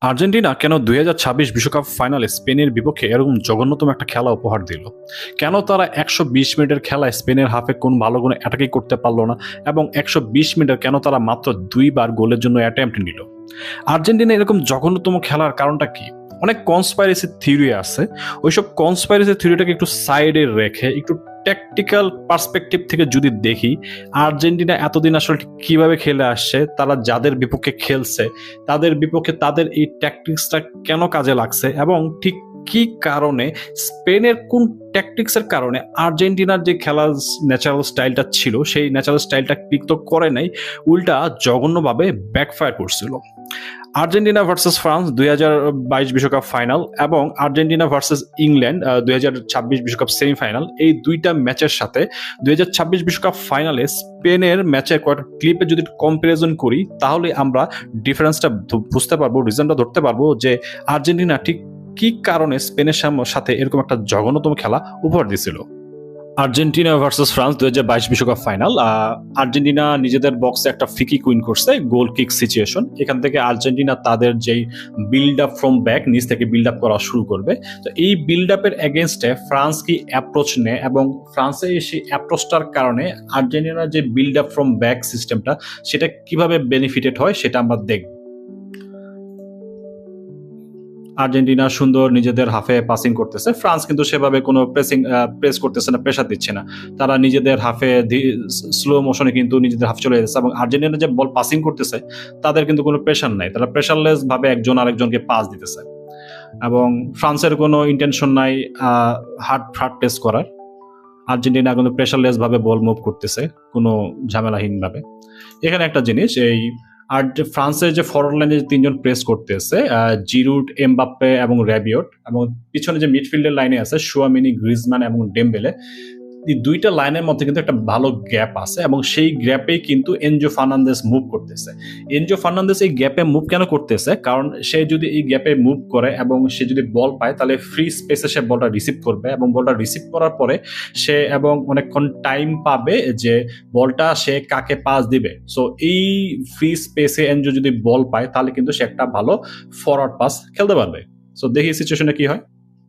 Argentina কেন ২০২৬ বিশ্বকাপ ফাইনালে স্পেনের বিপক্ষে এরকম জঘন্যতম একটা খেলা উপহার দিল? কেন তারা ১২০ মিনিটের খেলায় স্পেনের হাফে কোন ভালো কোনো অ্যাটাকই করতে পারল না এবং ১২০ মিনিটে কেন তারা মাত্র ২ বার গোলের জন্য অ্যাটেম্প্ট নিল? আর্জেন্টিনা এরকম জঘন্যতম খেলার কারণটা কি? অনেক কনস্পাইরেসি থিওরি আছে। ওইসব কনস্পাইরেসি থিওরিটাকে একটু সাইডে রেখে একটু ট্যাকটিক্যাল পার্সপেক্টিভ থেকে যদি দেখি, আর্জেন্টিনা এতদিন আসলে ঠিক কিভাবে খেলে আসছে, তারা যাদের বিপক্ষে খেলছে তাদের বিপক্ষে তাদের এই ট্যাকটিক্সটা কেন কাজে লাগছে এবং ঠিক কি কারণে স্পেনের কোন ট্যাকটিক্সের কারণে আর্জেন্টিনার যে খেলার ন্যাচারাল স্টাইলটা ছিল সেই ন্যাচারাল স্টাইলটা ক্লিক তো করে নাই, উল্টা জঘন্যভাবে ব্যাকফায়ার করছিল। আর্জেন্টিনা ভার্সেস ফ্রান্স ২০২২ বিশ্বকাপ ফাইনাল এবং আর্জেন্টিনা ভার্সেস ইংল্যান্ড ২০২৬ বিশ্বকাপ সেমিফাইনাল, এই দুইটা ম্যাচের সাথে ২০২৬ বিশ্বকাপ ফাইনালে স্পেনের ম্যাচের কয়েকটা ক্লিপে যদি কম্পারিজন করি তাহলে আমরা ডিফারেন্সটা বুঝতে পারবো, রিজনটা ধরতে পারবো যে আর্জেন্টিনা ঠিক কি কারণে স্পেনের সাথে এরকম একটা জঘন্যতম খেলা উপহার দিয়েছিল। আর্জেন্টিনা ভার্সেস ফ্রান্স ২০২২ বিশ্বকাপ ফাইনাল। আর্জেন্টিনা নিজেদের বক্সে একটা ফিকি কুইন করছে, গোল কিক সিচুয়েশন। এখান থেকে আর্জেন্টিনা তাদের যেই বিল্ড আপ ফ্রম ব্যাক, নিচ থেকে বিল্ড আপ করা শুরু করবে। তো এই বিল্ড আপের এগেনস্টে ফ্রান্স কি অ্যাপ্রোচ নেয় এবং ফ্রান্সের সেই অ্যাপ্রোচটার কারণে আর্জেন্টিনার যে বিল্ড আপ ফ্রম ব্যাক সিস্টেমটা সেটা কিভাবে বেনিফিটেড হয় সেটা আমরা দেখব। আর্জেন্টিনা সুন্দর নিজেদের হাফে পাসিং করতেছে, ফ্রান্স কিন্তু সেভাবে কোনো প্রেস করতেছে না, প্রেসার দিচ্ছে না। তারা নিজেদের হাফে স্লো মোশনে কিন্তু নিজেদের হাফ চলে যাচ্ছে এবং আর্জেন্টিনা যে বল পাসিং করতেছে তাদের কিন্তু কোনো প্রেশার নাই, তারা প্রেশারলেস ভাবে একজন আরেকজনকে পাস দিতেছে এবং ফ্রান্সের কোনো ইন্টেনশন নাই হার্ড প্রেস করার। আর্জেন্টিনা কিন্তু প্রেশারলেস ভাবে বল মুভ করতেছে কোনো ঝামেলাহীন ভাবে। এখানে একটা জিনিস, এই আর ফ্রান্সের যে ফরওয়ার্ড লাইনে যে তিনজন প্রেস করতেছে, জিরুড, এমবাপ্পে এবং র্যাবিওট, এবং পিছনে যে মিডফিল্ডের লাইনে আছে শুয়ামিনি, গ্রিজমান এবং ডেম্বেলে, এই দুইটা লাইনের মধ্যে কিন্তু একটা ভালো গ্যাপ আছে এবং সেই গ্যাপেই কিন্তু এনজো ফার্নান্দেস মুভ করতেছে। এনজো ফার্নান্দেস এই গ্যাপে মুভ কেন করতেছে? কারণ সে যদি এই গ্যাপে মুভ করে এবং সে যদি বল পায় তাহলে ফ্রি স্পেসে সে বলটা রিসিভ করবে এবং বলটা রিসিভ করার পরে সে এবং অনেকক্ষণ টাইম পাবে যে বলটা সে কাকে পাস দিবে। সো এই ফ্রি স্পেসে এনজো যদি বল পায় তাহলে কিন্তু সে একটা ভালো ফরওয়ার্ড পাস খেলতে পারবে। সো দেখি সিচুয়েশনে কি হয়।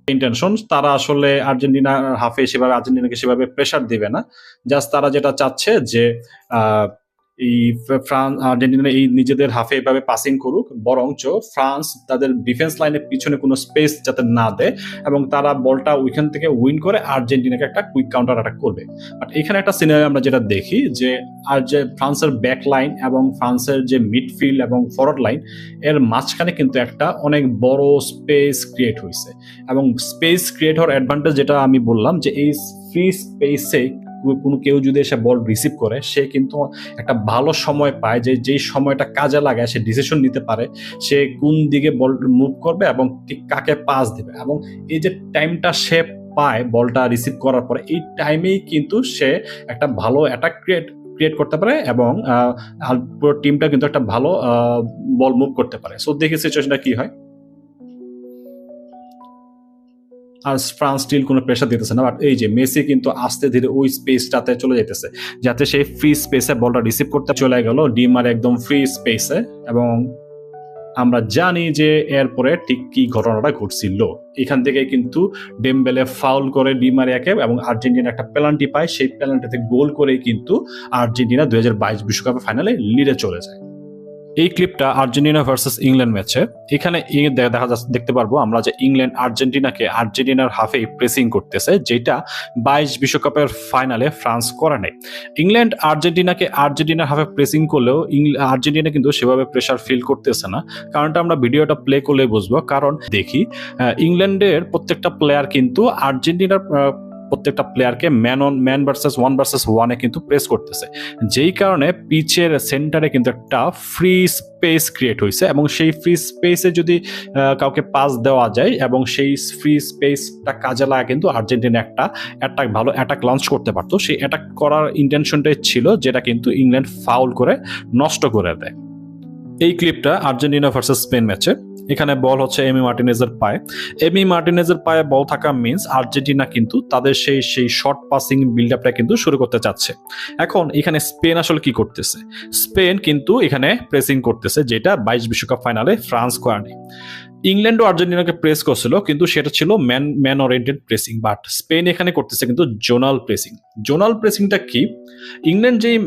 ইন্টেনশন, তারা আসলে আর্জেন্টিনার হাফে সেভাবে আর্জেন্টিনাকে সেভাবে প্রেসার দিবে না। জাস্ট তারা যেটা চাচ্ছে যে এই আর্জেন্টিনা এই নিজেদের হাফে এভাবে পাসিং করুক, বরঞ্চ ফ্রান্স তাদের ডিফেন্স লাইনের পিছনে কোনো স্পেস যাতে না দেয় এবং তারা বলটা ওইখান থেকে উইন করে আর্জেন্টিনাকে একটা কুইক কাউন্টার অ্যাটাক করবে। বাট এখানে একটা সিনারিও আমরা যেটা দেখি যে আর যে ফ্রান্সের ব্যাক লাইন এবং ফ্রান্সের যে মিডফিল্ড এবং ফরওয়ার্ড লাইন এর মাঝখানে কিন্তু একটা অনেক বড় স্পেস ক্রিয়েট হয়েছে এবং স্পেস ক্রিয়েট হওয়ার অ্যাডভান্টেজ যেটা আমি বললাম যে এই ফ্রি স্পেসে কোনো কেউ যদি এসে বল রিসিভ করে সে কিন্তু একটা ভালো সময় পায়, যে যেই সময়টা কাজে লাগায় সে ডিসিশন নিতে পারে সে কোন দিকে বল মুভ করবে এবং ঠিক কাকে পাস দেবে, এবং এই যে টাইমটা সে পায় বলটা রিসিভ করার পরে এই টাইমেই কিন্তু সে একটা ভালো অ্যাটাক ক্রিয়েট করতে পারে এবং পুরো টিমটা কিন্তু একটা ভালো বল মুভ করতে পারে। সো দেখি সিচুয়েশনটা কি হয়। আর ফ্রান্স স্টিল কোনো প্রেশার দিতেছে না, বাট এই যে মেসি কিন্তু আস্তে ধীরে ওই স্পেসটাতে চলে যেতেছে যাতে সেই ফ্রি স্পেসে বলটা রিসিভ করতে চলে গেল ডিমার একদম ফ্রি স্পেসে, এবং আমরা জানি যে এরপরে ঠিক কি ঘটনাটা ঘটছিল। এখান থেকে কিন্তু ডেমবেলে ফাউল করে ডিমারিয়াকে এবং আর্জেন্টিনা একটা পেনাল্টি পায়, সেই পেনাল্টিতে গোল করেই কিন্তু আর্জেন্টিনা ২০২২ বিশ্বকাপের ফাইনালে লিডে চলে যায়। এই ক্লিপটা আর্জেন্টিনা ভার্সেস ইংল্যান্ড ম্যাচে। এখানে দেখতে পারবো আমরা যে ইংল্যান্ড আর্জেন্টিনার হাফে প্রেসিং করতেছে, যেটা ২২ বিশ্বকাপের ফাইনালে ফ্রান্স করে নাই। ইংল্যান্ড আর্জেন্টিনার হাফে প্রেসিং করলেও আর্জেন্টিনা কিন্তু সেভাবে প্রেসার ফিল করতেছে না। কারণটা আমরা ভিডিওটা প্লে করলে বুঝবো। কারণ দেখি ইংল্যান্ডের প্রত্যেকটা প্লেয়ার কিন্তু আর্জেন্টিনার প্রত্যেকটা প্লেয়ারকে ম্যান ভার্সেস ওয়ানে কিন্তু প্রেস করতেছে, যেই কারণে পিচের সেন্টারে কিন্তু একটা ফ্রি স্পেস ক্রিয়েট হয়েছে এবং সেই ফ্রি স্পেসে যদি কাউকে পাস দেওয়া যায় এবং সেই ফ্রি স্পেসটা কাজে লাগা কিন্তু আর্জেন্টিনা একটা ভালো অ্যাটাক লঞ্চ করতে পারতো। সেই অ্যাটাক করার ইন্টেনশনটাই ছিল যেটা কিন্তু ইংল্যান্ড ফাউল করে নষ্ট করে দেয়। এই ক্লিপটা আর্জেন্টিনা ভার্সেস স্পেন ম্যাচে। এখানে বল হচ্ছে এমি মার্টিনেজের পায়ে। এমি মার্টিনেজের পায়ে বল থাকা মিন্স আর্জেন্টিনা কিন্তু তাদের সেই শর্ট পাসিং বিল্ড আপটা কিন্তু শুরু করতে চাচ্ছে। এখন এখানে স্পেন আসলে কি করতেছে? স্পেন কিন্তু এখানে প্রেসিং করতেছে, যেটা 22 বিশ্বকাপ ফাইনালে ফ্রান্স করেনি। ইংল্যান্ড ও আর্জেন্টিনাকে প্রেস করছিল, কিন্তু সেটা ছিল man oriented pressing, but Spain এখানে করতেছে কিন্তু জোনাল প্রেসিং। জোনাল প্রেসিংটা কি? ইংল্যান্ড যেই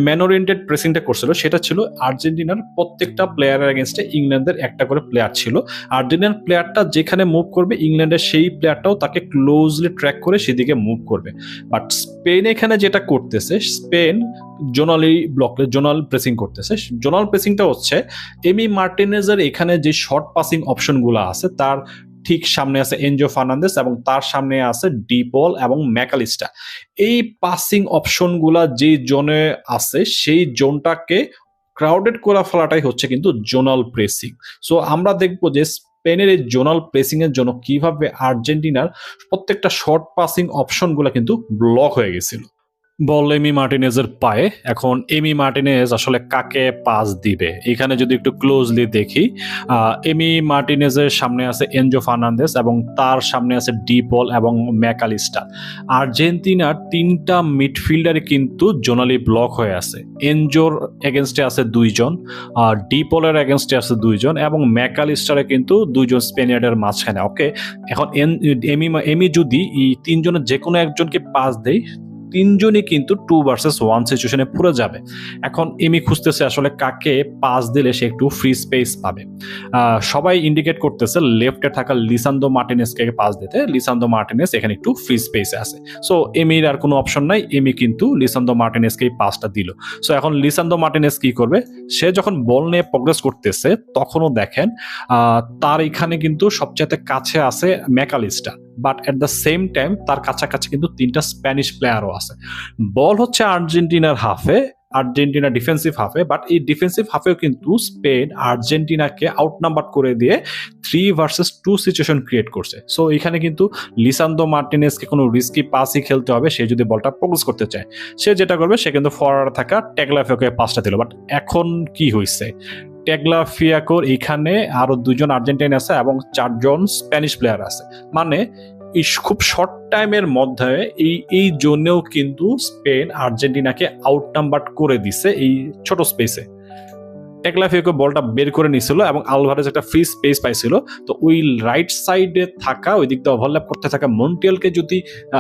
ম্যান ওরিয়েন্টেড প্রেসিংটা করছিল সেটা ছিল আর্জেন্টিনার প্রত্যেকটা প্লেয়ারের এগেনস্টে ইংল্যান্ডের একটা করে প্লেয়ার ছিল। আর্জেন্টিনার প্লেয়ারটা যেখানে মুভ করবে ইংল্যান্ডের সেই প্লেয়ারটাও তাকে ক্লোজলি ট্র্যাক করে সেদিকে মুভ করবে। বাট স্পেন এখানে যেটা করতেছে, স্পেন জোনাল প্রেসিং করতেছে। জোনাল প্রেসিংটা হচ্ছে এমি মার্টিনেজের এখানে যে শর্ট পাসিং অপশনগুলো আছে তার ঠিক সামনে আছে এনজো ফার্নান্দেস এবং তার সামনে আছে ডিপল এবং ম্যাকালিস্টার। এই পাসিং অপশনগুলা যে জোনে আছে সেই জোনটাকে ক্রাউডেড করে ফেলাটাই হচ্ছে কিন্তু জোনাল প্রেসিং। সো আমরা দেখবো যে স্পেনের এই জোনাল প্রেসিং এর জন্য কিভাবে আর্জেন্টিনার প্রত্যেকটা শর্ট পাসিং অপশনগুলো কিন্তু ব্লক হয়ে গেছিল। বল এমি মার্টিনেজের পায়ে। এখন এমি মার্টিনেজ আসলে কাকে পাস দিবে এখানে যদি একটু ক্লোজলি দেখি, এমি মার্টিনেজের সামনে আছে এনজো ফার্নান্দেস এবং তার সামনে আছে ডিপল এবং ম্যাকালিস্টার। আর্জেন্টিনার তিনটা মিডফিল্ডারে কিন্তু জোনালি ব্লক হয়ে আছে। এনজোর এগেনস্টে আছে দুইজন, ডিপলের এগেনস্টে আছে দুইজন এবং ম্যাকালিস্টারে কিন্তু দুইজন স্পেনিয়ার্ডের মাঝখানে। ওকে, এখন এমি যদি এই তিনজনের যে কোনো একজনকে পাস দেয় তিনজনই কিন্তু 2 ভার্সেস 1 সিচুয়েশনে পুরো যাবে। এখন এমি খুঁজতেছে আসলে কাকে পাস দিলে সে একটু ফ্রি স্পেস পাবে। সবাই ইন্ডিকেট করতেছে লেফটে থাকা লিসান্দ্রো মার্টিনেজকে পাস দিতে। লিসান্দ্রো মার্টিনেজ এখানে একটু ফ্রি স্পেসে আছে। সো এমির আর কোনো অপশন নাই, এমি কিন্তু লিসান্দ্রো মার্টিনেজকেই পাসটা দিল। সো এখন লিসান্দ্রো মার্টিনেজ কি করবে? সে যখন বল নিয়ে প্রোগ্রেস করতেছে তখনও দেখেন তার এখানে কিন্তু সবচেয়ে কাছে আছে Mac Allister, but at the same time তার কাছাকাছি কিন্তু 3টা স্প্যানিশ প্লেয়ারও আছে। বল হচ্ছে আর্জেন্টিনার হাফে, আর্জেন্টিনা ডিফেন্সিভ হাফে, বাট এই ডিফেন্সিভ হাফেও কিন্তু স্পেন আর্জেন্টিনাকে আউট নাম্বার করে দিয়ে 3 ভার্সেস 2 সিচুয়েশন ক্রিয়েট করছে। সো এখানে কিন্তু লিসান্দ্রো মার্টিনেজকে কোনো রিস্কি পাসই খেলতে হবে সে যদি বলটা প্রোগ্রেস করতে চায়। সে যেটা করবে সে কিন্তু ফরওয়ার্ডে থাকা ট্যাগলাফিয়াকে পাসটা দিল। বাট এখন কি হয়েছে? ট্যাগলাফিয়াকোর এখানে আরো 2জন আর্জেন্টাইন আছে এবং 4জন স্প্যানিশ প্লেয়ার আছে। মানে খুব শর্ট টাইমের মধ্যে এই জোনেও কিন্তু স্পেন আর্জেন্টিনাকে আউট নাম্বার করে দিছে এই ছোট স্পেসে। টেকলাফিয়াকে বলটা বের করে নিছিল এবং আলভারেজ একটা ফ্রি স্পেস পাইছিল। তো ওই রাইট সাইডে থাকা ওই দিক দিয়ে ওভারল্যাপ করতে থাকা মন্টিয়েলকে যদি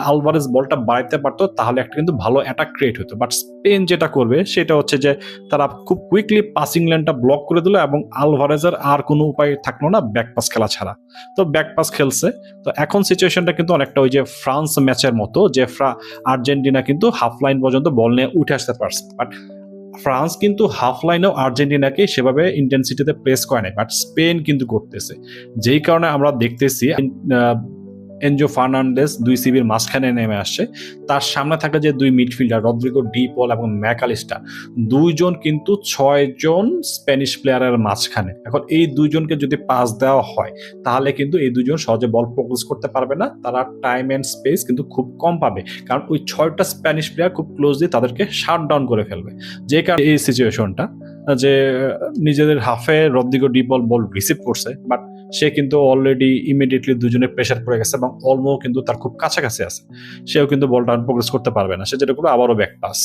আলভারেজ বলটা বাড়াইতে পারতো তাহলে একটা কিন্তু ভালো অ্যাটাক ক্রিয়েট হতো। বাট স্পেন যেটা করবে সেটা হচ্ছে যে তারা খুব কুইকলি পাসিং লাইনটা ব্লক করে দিল এবং আলভারেজের আর কোনো উপায় থাকলো না ব্যাক পাস খেলা ছাড়া। তো ব্যাক পাস খেলছে। তো এখন সিচুয়েশনটা কিন্তু অনেকটা ওই যে ফ্রান্স ম্যাচের মতো, যে আর্জেন্টিনা কিন্তু হাফ লাইন পর্যন্ত বল নিয়ে উঠে আসতে পারছে, বাট ফ্রান্স কিন্তু হাফ লাইনেও আর্জেন্টিনাকে সেভাবে ইন্টেন্সিটিতে প্রেস করে নাই, বাট স্পেন কিন্তু করতেছে। যেই কারণে আমরা দেখতেছি এনজো ফার্নান্ডেস 2 সিবির মাঝখানে নেমে আসছে। তার সামনে থাকা যে 2 মিডফিল্ডার রদ্রিগো ডিপল এবং ম্যাকালিস্টার, 2জন কিন্তু 6জন স্প্যানিশ প্লেয়ারের মাঝখানে। এখন এই 2জনকে যদি পাস দেওয়া হয় তাহলে কিন্তু এই 2জন সহজে বল প্রোগ্রেস করতে পারবে না, তারা টাইম এন্ড স্পেস কিন্তু খুব কম পাবে, কারণ ওই 6টা স্প্যানিশ প্লেয়ার খুব ক্লোজলি তাদেরকে শাট ডাউন করে ফেলবে। যে কারণে এই সিচুয়েশনটা যে নিজেদের হাফে রদ্রিগো ডিপল বল রিসিভ করছে, বাট সে কিন্তু অলরেডি ইমিডিয়েটলি 2জনের প্রেশার পড়ে গেছে এবং অলমো কিন্তু তার খুব কাছাকাছি আছে, সেও কিন্তু বলটা প্রোগ্রেস করতে পারবে না। সে যেটা করবে আবারও ব্যাক পাস,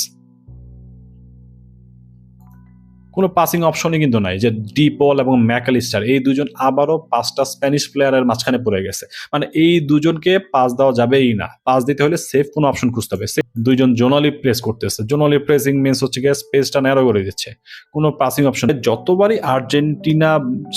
কোনো পাসিং অপশনই কিন্তু নাই। যে ডিপল এবং ম্যাকালিস্টার এই 2জন আবারও 5টা স্প্যানিশ প্লেয়ারের মাঝখানে পড়ে গেছে। মানে এই 2জনকে পাস দেওয়া যাবেই না, পাস দিতে হলে সেফ কোনো অপশন খুঁজতে হবে। 2জন জোনালি প্রেস করতেছে, জোনালি প্রেসিং মিন্স হচ্ছে গিয়ে স্পেসটা ন্যারো করে দিচ্ছে, কোনো পাসিং অপশন। যতবারই Argentina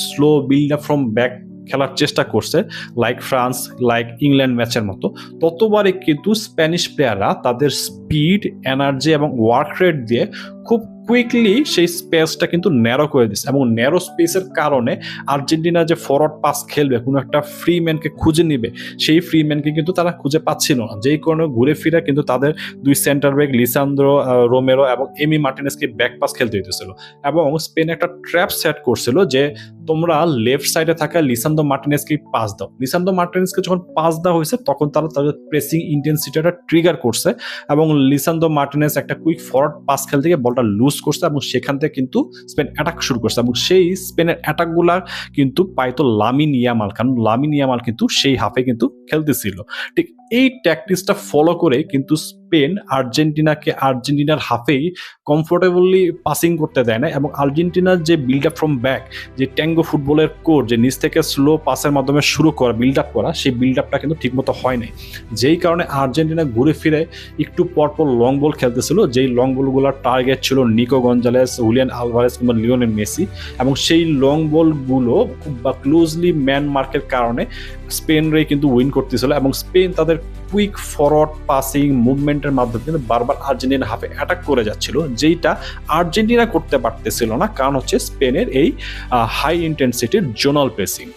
slow build up from back খেলার চেষ্টা করছে লাইক ফ্রান্স, লাইক ইংল্যান্ড ম্যাচের মতো, ততবারই কিন্তু স্প্যানিশ প্লেয়াররা তাদের স্পিড, এনার্জি এবং ওয়ার্ক রেট দিয়ে খুব কুইকলি সেই স্পেসটা কিন্তু ন্যারো করে দিচ্ছে। এবং ন্যারো স্পেসের কারণে আর্জেন্টিনা যে ফরওয়ার্ড পাস খেলবে, কোনো একটা ফ্রি ম্যানকে খুঁজে নিবে, সেই ফ্রি ম্যানকে কিন্তু তারা খুঁজে পাচ্ছিল না। যেই কারণে ঘুরে ফিরে কিন্তু তাদের 2 সেন্টার ব্যাক লিসান্দ্রো রোমেরো এবং এমি মার্টিনেজকে ব্যাক পাস খেলতে হইতেছিল। এবং স্পেন একটা ট্র্যাপ সেট করছিল যে তোমরা লেফট সাইডে থাকা লিসান্দ্রো মার্টিনেজকে পাস দাও। লিসান্দ্রো মার্টিনেজকে যখন পাস দেওয়া হয়েছে তখন তারা তাদের প্রেসিং ইন্টেন্সিটিটা ট্রিগার করছে এবং লিসান্দ্রো মার্টিনেজ একটা কুইক ফরওয়ার্ড পাস খেলতে গিয়ে বলটা লুজ করছে এবং সেখান থেকে কিন্তু স্পেন অ্যাটাক শুরু করছে এবং সেই স্পেনের অ্যাটাকগুলা কিন্তু পাইতো লামিন ইয়ামাল, কারণ লামিন ইয়ামাল কিন্তু সেই হাফে কিন্তু খেলতেছিল। ঠিক এই ট্যাকটিক্সটা ফলো করে কিন্তু স্পেন আর্জেন্টিনার হাফেই কমফোর্টেবলি পাসিং করতে দেয় না এবং আর্জেন্টিনার যে বিল্ড আপ ফ্রম ব্যাক, যে ট্যাঙ্গো ফুটবলের কোর, যে নিচ থেকে স্লো পাসের মাধ্যমে শুরু করা বিল্ড আপ করা, সেই বিল্ড আপটা কিন্তু ঠিকমতো হয় নাই, যেই কারণে আর্জেন্টিনা ঘুরে ফিরে একটু পরপর লং বল খেলতেছিল, যেই লং বলগুলোর টার্গেট ছিল নিকো গঞ্জালেস, হুলিয়ান আলভারেজ কিংবা লিওনেল মেসি, এবং সেই লং বলগুলো বা ক্লোজলি ম্যান মার্কের কারণে স্পেনরাই কিন্তু উইন করতেছিল এবং স্পেন তাদের কুইক ফরওয়ার্ড পাসিং মুভমেন্টের মাধ্যমে কিন্তু বারবার আর্জেন্টিনা হাফে অ্যাটাক করে যাচ্ছিল, যেইটা আর্জেন্টিনা করতে পারতেছিল না, কারণ হচ্ছে স্পেনের এই হাই ইন্টেন্সিটির জোনাল প্রেসিং।